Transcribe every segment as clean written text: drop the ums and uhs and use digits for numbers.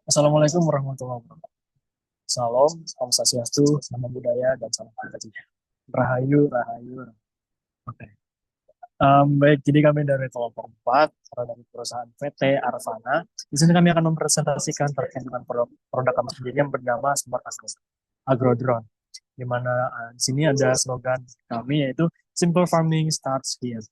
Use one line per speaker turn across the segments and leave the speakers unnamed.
Assalamualaikum warahmatullahi wabarakatuh. Salam, Om Swastiastu, Namo Buddhaya, dan salam kebajikan. Rahayu, Rahayu. Oke. Baik, jadi kami dari kelompok 4, dari perusahaan PT Arvana. Di sini kami akan mempresentasikan terkait dengan produk kami sendiri yang bernama Smart Agrodrone. Di mana di sini ada slogan kami yaitu Simple Farming Starts Here.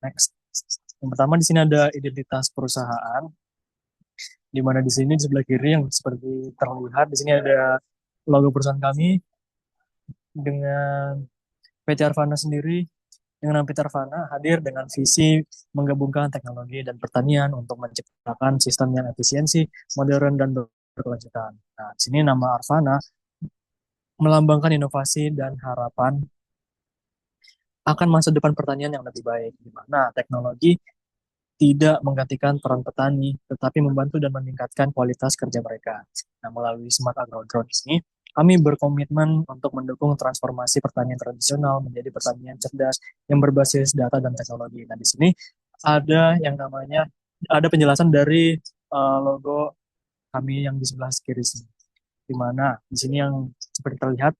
Next. Yang pertama di sini ada identitas perusahaan, di mana di sini di sebelah kiri yang seperti terlihat di sini ada logo perusahaan kami dengan PT Arvana sendiri. Dengan PT Arvana hadir dengan visi menggabungkan teknologi dan pertanian untuk menciptakan sistem yang efisiensi, modern, dan berkelanjutan. Nah, di sini nama Arvana melambangkan inovasi dan harapan akan masa depan pertanian yang lebih baik, di mana teknologi tidak menggantikan peran petani, tetapi membantu dan meningkatkan kualitas kerja mereka. Nah, melalui Smart Agro Drone ini, kami berkomitmen untuk mendukung transformasi pertanian tradisional menjadi pertanian cerdas yang berbasis data dan teknologi. Nah, di sini ada yang namanya, ada penjelasan dari logo kami yang di sebelah kiri sini. Di mana di sini yang seperti terlihat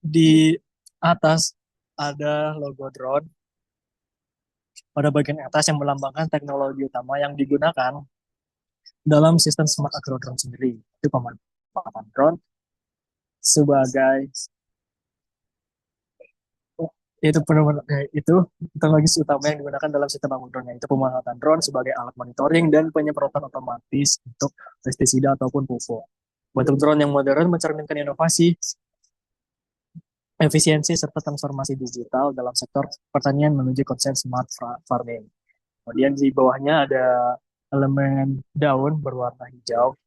di atas ada logo drone pada bagian atas yang melambangkan teknologi utama yang digunakan dalam sistem smart agro drone sendiri. Itu pemanfaatan drone sebagai itu benar itu teknologi utama yang digunakan dalam sistem agro drone, yaitu pemanfaatan drone sebagai alat monitoring dan penyemprotan otomatis untuk pestisida ataupun pupuk. Bentuk drone yang modern mencerminkan inovasi, efisiensi serta transformasi digital dalam sektor pertanian menuju konsep smart farming. Kemudian di bawahnya ada elemen daun berwarna hijau,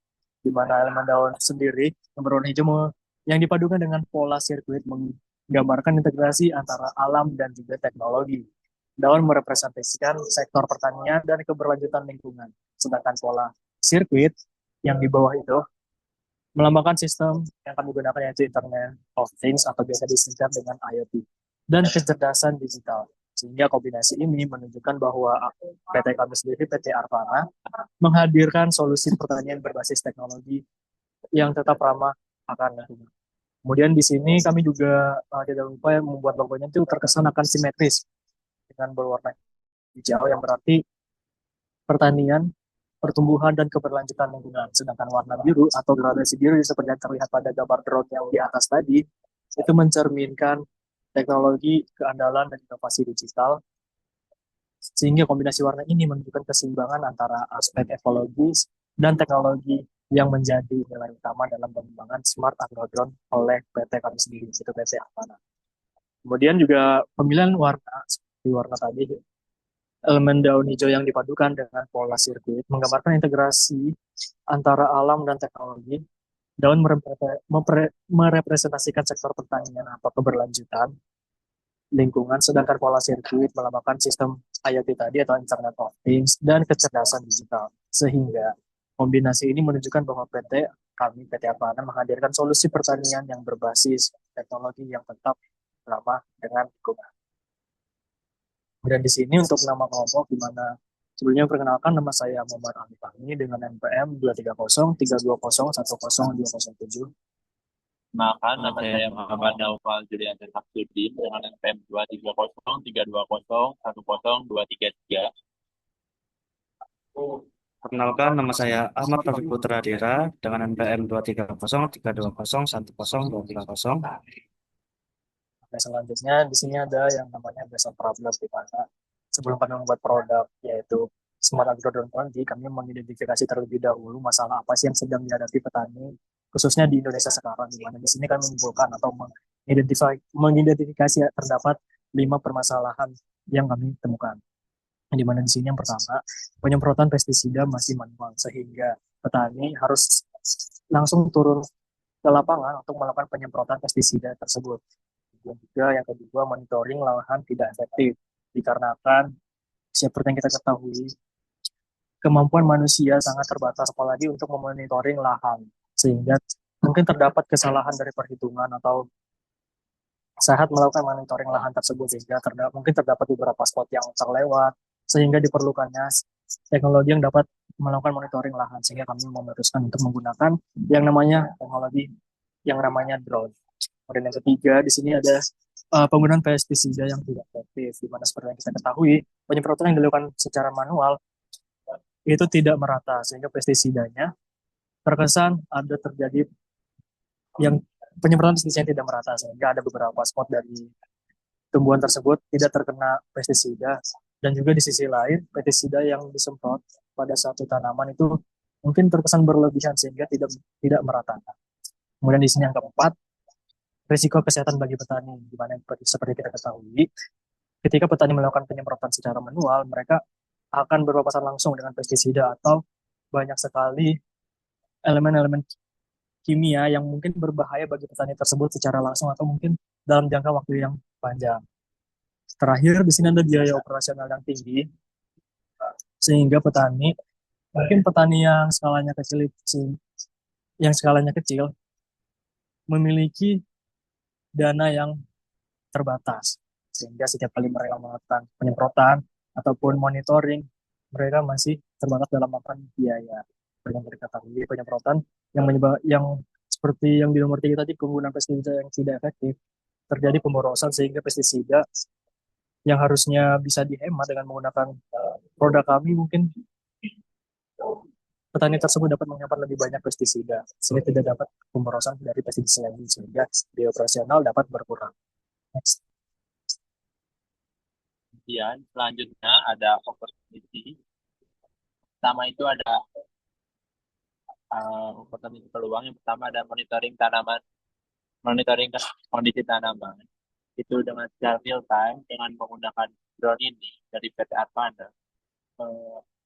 di mana elemen daun sendiri yang berwarna hijau yang dipadukan dengan pola sirkuit menggambarkan integrasi antara alam dan juga teknologi. Daun merepresentasikan sektor pertanian dan keberlanjutan lingkungan, sedangkan pola sirkuit yang di bawah itu melambangkan sistem yang kami gunakan yaitu Internet of Things atau biasa disingkat dengan IoT dan kecerdasan digital. Sehingga kombinasi ini menunjukkan bahwa PT kami sendiri, PT Arvana, menghadirkan solusi pertanian berbasis teknologi yang tetap ramah akan lingkungan. Kemudian di sini kami juga tidak lupa yang membuat logonya itu terkesan akan simetris dengan berwarna hijau yang berarti pertanian, pertumbuhan, dan keberlanjutan lingkungan. Sedangkan warna biru atau gradasi biru seperti yang terlihat pada gambar drone yang di atas tadi, itu mencerminkan teknologi, keandalan, dan inovasi digital. Sehingga kombinasi warna ini menunjukkan keseimbangan antara aspek ekologis dan teknologi yang menjadi nilai utama dalam pengembangan Smart Agro Drone oleh PT kami sendiri, itu PT Avana. Kemudian juga pemilihan warna, seperti warna tadi, elemen daun hijau yang dipadukan dengan pola sirkuit menggambarkan integrasi antara alam dan teknologi. Daun merepresentasikan sektor pertanian atau keberlanjutan lingkungan, sedangkan pola sirkuit melambangkan sistem IoT tadi atau Internet of Things dan kecerdasan digital. Sehingga kombinasi ini menunjukkan bahwa PT Avana menghadirkan solusi pertanian yang berbasis teknologi yang tetap ramah dengan lingkungan. Dan di sini untuk nama kelompok, di mana sebelumnya perkenalkan, nama saya Muhammad Ali Fahmi dengan NPM 230 320 10 207.
Kenalkan, nama saya Muhammad Naufal Julian Maksudin dengan NPM 230 320 10 233.
Perkenalkan, nama saya Ahmad Taufik Putra Dira dengan NPM 230 320 10 230.
Nah, selanjutnya di sini ada yang namanya basic problem, di mana sebelum kami membuat produk yaitu Smart Agro Drone Technology, kami mengidentifikasi terlebih dahulu masalah apa sih yang sedang dihadapi petani khususnya di Indonesia sekarang, di mana di sini kami menyimpulkan atau mengidentifikasi terdapat 5 permasalahan yang kami temukan. Di mana di sini yang pertama, penyemprotan pestisida masih manual sehingga petani harus langsung turun ke lapangan untuk melakukan penyemprotan pestisida tersebut. Dan juga yang kedua, monitoring lahan tidak efektif dikarenakan seperti yang kita ketahui, kemampuan manusia sangat terbatas apalagi untuk memonitoring lahan, sehingga mungkin terdapat kesalahan dari perhitungan atau saat melakukan monitoring lahan tersebut, sehingga mungkin terdapat beberapa spot yang terlewat, sehingga diperlukannya teknologi yang dapat melakukan monitoring lahan sehingga kami memutuskan untuk menggunakan yang namanya teknologi yang namanya drone. Kemudian yang ketiga di sini ada penggunaan pestisida yang tidak efektif, di mana seperti yang kita ketahui penyemprotan yang dilakukan secara manual itu tidak merata sehingga pestisidanya terkesan ada terjadi yang penyemprotan pestisida yang tidak merata sehingga ada beberapa spot dari tumbuhan tersebut tidak terkena pestisida dan juga di sisi lain pestisida yang disemprot pada satu tanaman itu mungkin terkesan berlebihan sehingga tidak merata. Kemudian di sini yang keempat, risiko kesehatan bagi petani, di mana seperti kita ketahui, ketika petani melakukan penyemprotan secara manual, mereka akan berpapasan langsung dengan pestisida atau banyak sekali elemen-elemen kimia yang mungkin berbahaya bagi petani tersebut secara langsung atau mungkin dalam jangka waktu yang panjang. Terakhir, di sini ada biaya operasional yang tinggi, sehingga mungkin petani yang skalanya kecil, memiliki dana yang terbatas, sehingga setiap kali mereka melakukan penyemprotan ataupun monitoring, mereka masih terbatas dalam makan biaya. Dengan mereka ketahui penyemprotan yang seperti yang di nomor 3 tadi, penggunaan pestisida yang tidak efektif, terjadi pemborosan sehingga pestisida yang harusnya bisa dihemat dengan menggunakan produk kami, mungkin petani tersebut dapat menghemat lebih banyak pestisida sehingga tidak dapat pemborosan dari pestisida lagi sehingga biaya operasional dapat berkurang. Next.
Kemudian selanjutnya ada opportunity. Pertama itu ada opportunity peluang. Yang pertama ada monitoring tanaman, monitoring kondisi tanaman. Itu dengan secara real time dengan menggunakan drone ini dari PT Arvana.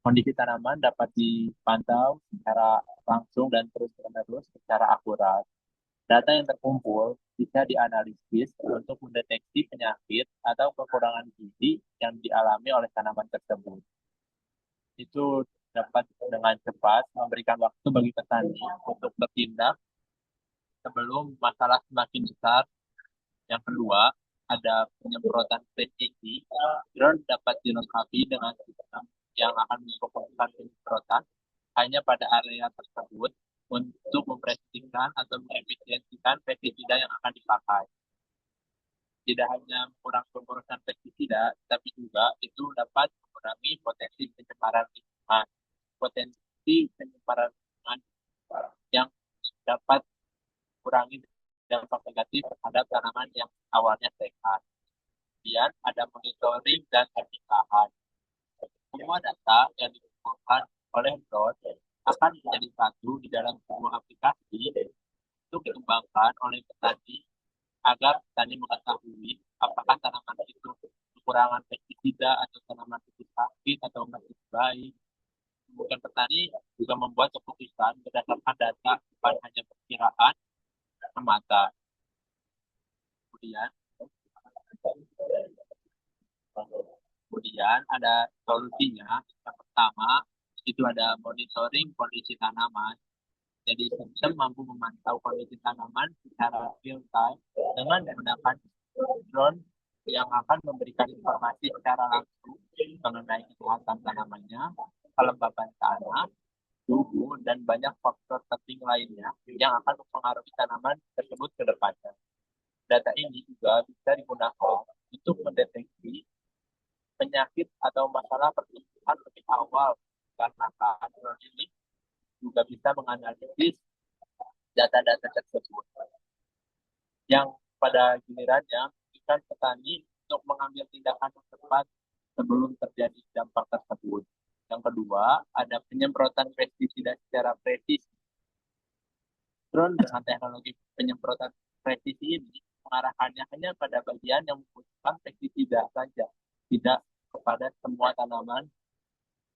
Kondisi tanaman dapat dipantau secara langsung dan terus-menerus secara akurat. Data yang terkumpul bisa dianalisis untuk mendeteksi penyakit atau kekurangan gizi yang dialami oleh tanaman tersebut. Itu dapat dengan cepat memberikan waktu bagi petani untuk bertindak sebelum masalah semakin besar. Yang kedua, ada penyemprotan presisi. Drone dapat dilengkapi dengan sistem yang akan memfokuskan penyemprotan hanya pada area tersebut untuk mempresisikan atau mengefisiensikan pestisida yang akan dipakai. Tidak hanya mengurangi pemborosan pestisida, tapi juga itu dapat mengurangi potensi pencemaran lingkungan. Potensi pencemaran lingkungan yang dapat kurangi dampak negatif terhadap tanaman yang awalnya sehat. Kemudian ada monitoring dan pernikahan. Semua data yang dikumpulkan oleh drone akan menjadi satu di dalam sebuah aplikasi untuk dikembangkan oleh petani agar petani mengetahui apakah tanaman itu kekurangan pestisida atau tanaman itu sakit atau masih baik. Kemudian petani juga membuat keputusan berdasarkan data, bukan hanya perkiraan semata. Kemudian Kemudian ada solusinya. Yang pertama itu ada monitoring kondisi tanaman. Jadi sistem mampu memantau kondisi tanaman secara real time dengan menggunakan drone yang akan memberikan informasi secara langsung mengenai kesehatan tanamannya, kelembapan tanah, suhu, dan banyak faktor penting lainnya yang akan mempengaruhi tanaman tersebut ke depannya. Data ini juga bisa digunakan untuk mendeteksi penyakit atau masalah pertumbuhan lebih awal karena drone ini juga bisa menganalisis data-data tersebut yang pada gilirannya memberikan petani untuk mengambil tindakan yang tepat sebelum terjadi dampak tersebut. Yang kedua, ada penyemprotan pestisida secara presisi. Drone dengan teknologi penyemprotan presisi ini mengarahkannya hanya pada bagian yang membutuhkan pestisida saja, tidak kepada semua tanaman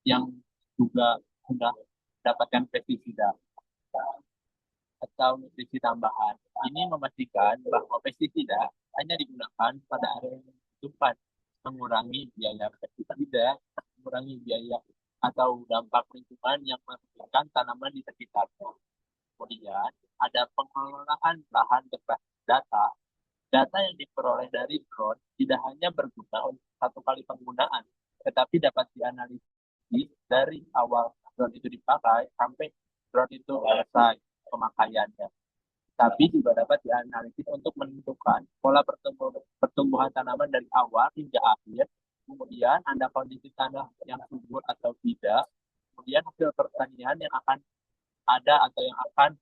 yang juga sudah mendapatkan pestisida atau nutrisi tambahan. Ini memastikan bahwa pestisida hanya digunakan pada area yang dibutuhkan, mengurangi biaya pestisida, mengurangi biaya atau dampak lingkungan yang merugikan tanaman di sekitarnya. Kemudian ada pengelolaan lahan berbasis data. Data yang diperoleh dari drone tidak hanya berguna untuk satu kali penggunaan, tetapi dapat dianalisis dari awal drone itu sampai drone itu selesai pemakaiannya. Tapi juga dapat dianalisis untuk menentukan pola pertumbuhan tanaman dari awal hingga akhir. Kemudian ada kondisi tanah yang subur atau tidak. Kemudian hasil pertanian yang akan ada atau yang akan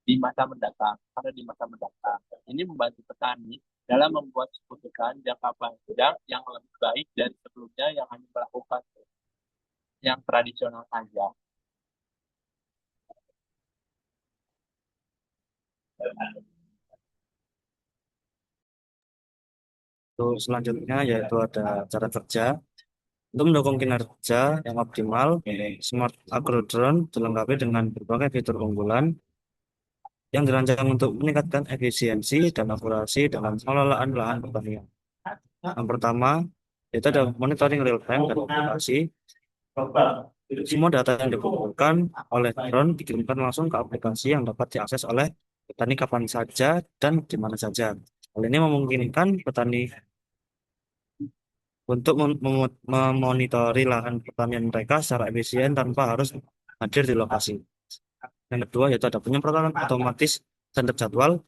di masa mendatang. Karena di masa mendatang. Ini membantu petani dalam membuat keputusan jangka panjang yang lebih baik dari sebelumnya yang hanya melakukan yang tradisional saja.
Untuk selanjutnya yaitu ada cara kerja. Untuk mendukung kinerja yang optimal, Smart Agro Drone dilengkapi dengan berbagai fitur unggulan yang dirancang untuk meningkatkan efisiensi dan akurasi dalam pengelolaan lahan pertanian. Yang pertama, yaitu ada monitoring real time dan aplikasi. Semua data yang dikumpulkan oleh drone dikirimkan langsung ke aplikasi yang dapat diakses oleh petani kapan saja dan di mana saja. Hal ini memungkinkan petani untuk memonitori lahan pertanian mereka secara efisien tanpa harus hadir di lokasi. Yang kedua, yaitu ada penyemprotan otomatis dan terjadwal.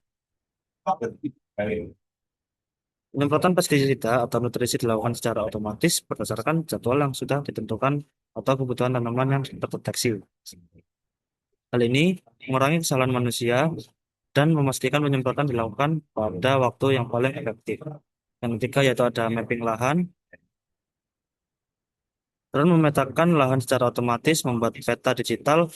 Penyemprotan pestisida atau nutrisi dilakukan secara otomatis berdasarkan jadwal yang sudah ditentukan atau kebutuhan tanaman yang terdeteksi. Hal ini mengurangi kesalahan manusia dan memastikan penyemprotan dilakukan pada waktu yang paling efektif. Yang ketiga, yaitu ada mapping lahan. Drone memetakan lahan secara otomatis, membuat peta digital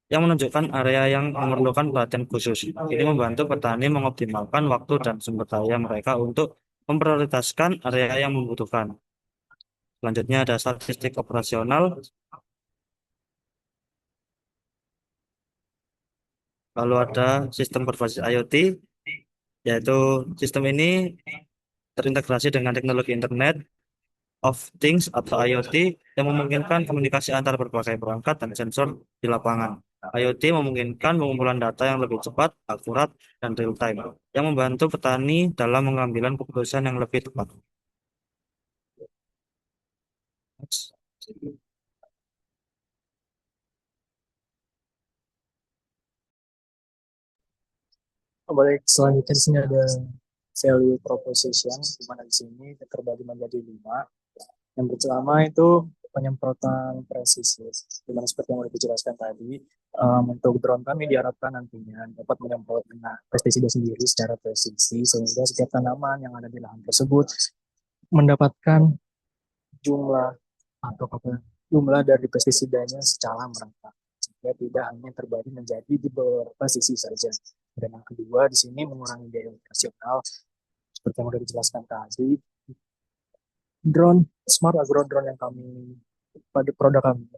yang menunjukkan area yang memerlukan perhatian khusus. Ini membantu petani mengoptimalkan waktu dan sumber daya mereka untuk memprioritaskan area yang membutuhkan. Selanjutnya ada statistik operasional. Lalu ada sistem berbasis IoT, yaitu sistem ini terintegrasi dengan teknologi Internet of Things atau IoT yang memungkinkan komunikasi antar berbagai perangkat dan sensor di lapangan. IoT memungkinkan pengumpulan data yang lebih cepat, akurat, dan real time, yang membantu petani dalam mengambil keputusan yang lebih tepat. Next.
Baik, selanjutnya di sini ada value proposition, di mana di sini terbagi menjadi 5. Yang pertama itu penyemprotan presisi, di mana seperti yang sudah dijelaskan tadi, untuk drone kami diharapkan nantinya dapat menyemprot dengan pestisida sendiri secara presisi, sehingga setiap tanaman yang ada di lahan tersebut mendapatkan jumlah atau jumlah dari pestisidanya secara merata, sehingga tidak hanya terbagi menjadi di beberapa sisi saja. Dan yang kedua, di sini mengurangi biaya operasional, seperti yang sudah dijelaskan tadi. Drone, smart agro drone yang kami, pada produk kami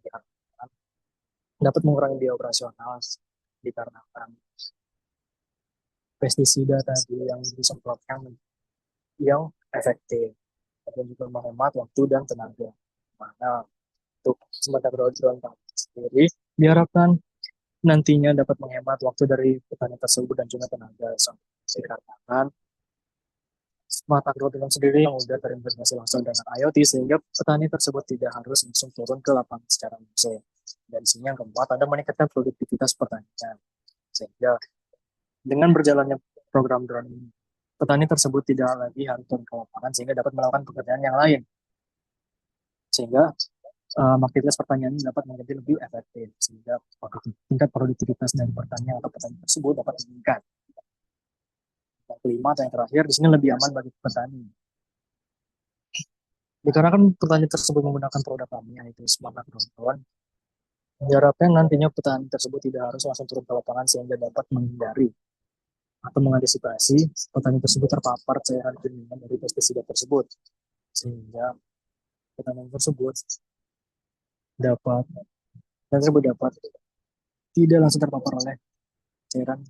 dapat mengurangi biaya operasional dikarenakan pestisida tadi yang disemprotkan yang efektif, dan juga menghemat waktu dan tenaga. Mana untuk smart agro drone kami sendiri diharapkan nantinya dapat menghemat waktu dari petani tersebut dan juga tenaga. Dikarenakan smart agro drone sendiri yang sudah terintegrasi langsung dengan IoT, sehingga petani tersebut tidak harus langsung turun ke lapangan secara langsung. Dan di sini yang keempat, ada meningkatkan produktivitas pertanian. Sehingga dengan berjalannya program drone ini, petani tersebut tidak lagi harus turun ke lapangan, sehingga dapat melakukan pekerjaan yang lain. Sehingga aktivitas pertanian ini dapat menjadi lebih efektif, sehingga tingkat produktivitas dari pertanian atau petani tersebut dapat meningkat. Yang kelima atau yang terakhir, di sini lebih aman bagi petani. Dikarenakan petani tersebut menggunakan produk kami, yaitu Smart Agro Drone, diharapkan nantinya petani tersebut tidak harus langsung turun ke lapangan, sehingga dapat menghindari atau mengantisipasi petani tersebut terpapar cairan kimia dari pestisida tersebut, sehingga petani tersebut dapat tidak langsung terpapar oleh cairan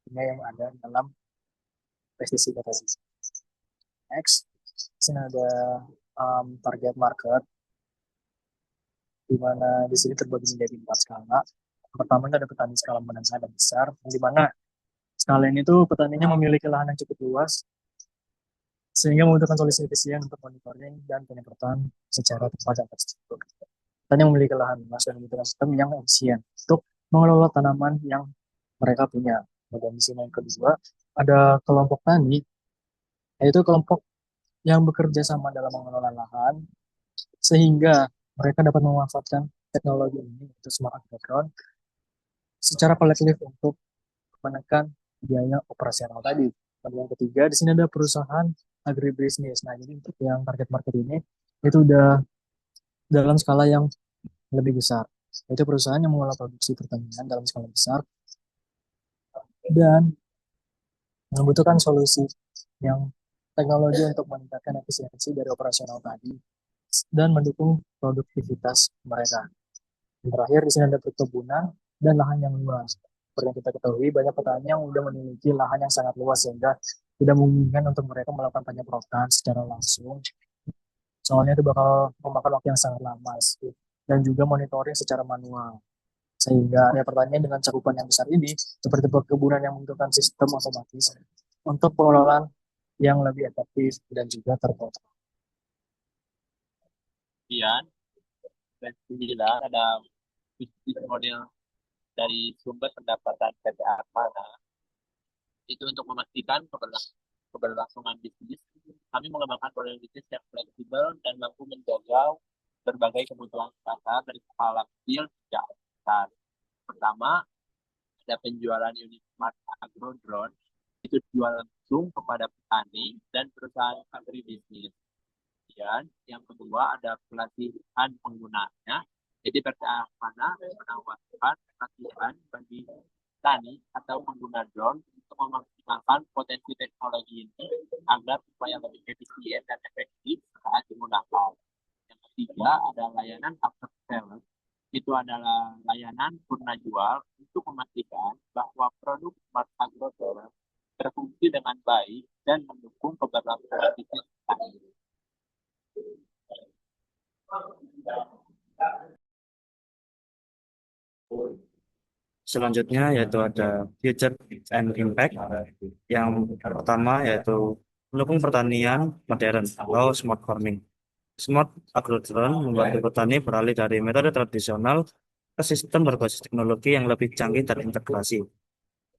kimia yang ada dalam pestisida tadi. Next, di sini ada target market, di mana di sini terbagi menjadi 4 skala. Pertama ada petani skala menengah dan besar, di mana skala ini tuh petaninya memiliki lahan yang cukup luas, sehingga membutuhkan solusi efisien untuk monitoring dan penyemprotan secara tepat dan terstruktur. petani yang memiliki lahan luas dan membutuhkan sistem yang efisien untuk mengelola tanaman yang mereka punya. Dan di sini yang kedua, ada kelompok tani, yaitu kelompok yang bekerja sama dalam mengelola lahan, sehingga mereka dapat memanfaatkan teknologi ini, yaitu smart agriculture, secara kolektif untuk menekan biaya operasional tadi. Dan yang ketiga, di sini ada perusahaan agribisnis. Nah, jadi untuk yang target market ini, itu udah dalam skala yang lebih besar. Itu perusahaan yang mengelola produksi pertanian dalam skala besar dan membutuhkan solusi yang teknologi untuk meningkatkan efisiensi dari operasional tadi dan mendukung produktivitas mereka. Yang terakhir di sini ada perkebunan dan lahan yang luas. Seperti yang kita ketahui, banyak petani yang sudah memiliki lahan yang sangat luas sehingga tidak memungkinkan untuk mereka melakukan penyemprotan secara langsung. Soalnya itu bakal memakan waktu yang sangat lama sih. Dan juga monitoring secara manual. Sehingga area pertanian dengan cakupan yang besar ini, seperti perkebunan yang membutuhkan sistem otomatis untuk pengelolaan yang lebih efektif dan juga terkontrol.
Kemudian, dan 9 ada bisnis model dari sumber pendapatan PT Armada. Itu untuk memastikan keberlangsungan bisnis. Kami mengembangkan model bisnis yang fleksibel dan mampu menjaga berbagai kebutuhan pasar dari skala kecil hingga besar. Pertama, ada penjualan unit Smart Agro Drone. Itu jual langsung kepada petani dan perusahaan agribisnis. Kemudian yang kedua ada pelatihan penggunanya. Jadi PT Armada menawarkan pelatihan bagi petani atau pengguna drone untuk memaksimalkan potensi teknologi ini agar supaya lebih efisien dan efektif saat digunakan. Yang ketiga ada layanan after sales. Itu adalah layanan purna jual untuk memastikan bahwa produk Smart Agro Drone berfungsi dengan baik dan mendukung keberlangsungan bisnis petani.
Selanjutnya yaitu ada Future and Impact. Yang pertama yaitu mendukung pertanian modern atau smart farming. Smart agrodrone membantu petani beralih dari metode tradisional ke sistem berbasis teknologi yang lebih canggih dan integrasi.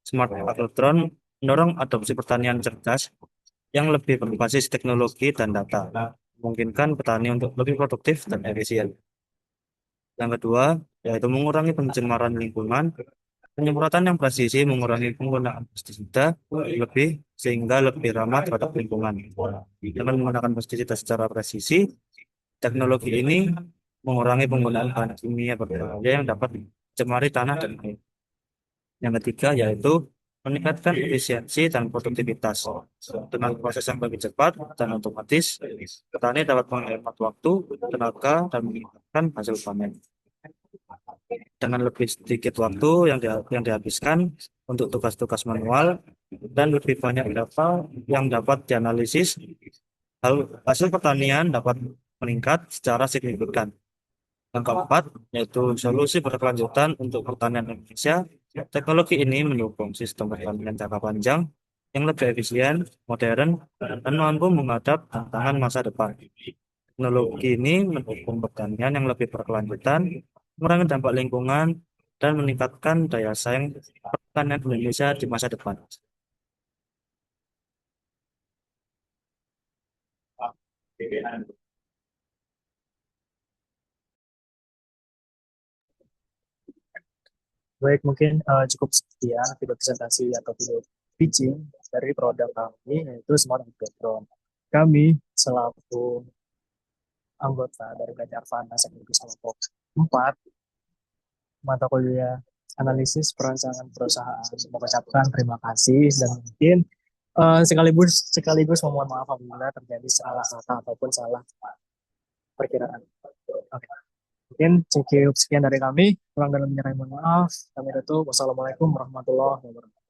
Smart agrodrone mendorong adopsi pertanian cerdas yang lebih berbasis teknologi dan data, memungkinkan petani untuk lebih produktif dan efisien. Yang kedua, yaitu mengurangi pencemaran lingkungan. Penyemprotan yang presisi mengurangi penggunaan pestisida lebih sehingga lebih ramah terhadap lingkungan. Dengan menggunakan pestisida secara presisi, teknologi ini mengurangi penggunaan bahan kimia berbahaya yang dapat mencemari tanah dan air. Yang ketiga yaitu meningkatkan efisiensi dan produktivitas. Dengan proses yang lebih cepat dan otomatis, petani dapat menghemat waktu, tenaga, dan meningkatkan hasil panen. Dengan lebih sedikit waktu yang dihabiskan untuk tugas-tugas manual dan lebih banyak data yang dapat dianalisis, hasil pertanian dapat meningkat secara signifikan. Yang keempat, yaitu solusi berkelanjutan untuk pertanian Indonesia. Teknologi ini mendukung sistem pertanian jangka panjang yang lebih efisien, modern, dan mampu menghadap tantangan masa depan. Teknologi ini mendukung pertanian yang lebih berkelanjutan, mengurangi dampak lingkungan, dan meningkatkan daya saing pertanian Indonesia di masa depan.
Baik, mungkin cukup sekian video presentasi atau video pitching dari produk kami, yaitu Smart Agro. Kami selaku anggota dari PT Arvana sekaligus kelompok 4 mata kuliah analisis perancangan perusahaan mengucapkan terima kasih dan mungkin sekaligus sekaligus memohon maaf apabila terjadi salah kata ataupun salah perkiraan. Oke. Mungkin cukup sekian dari kami. Kurang dan lebihnya kami mohon maaf. Kami tutup. Wassalamualaikum warahmatullahi wabarakatuh.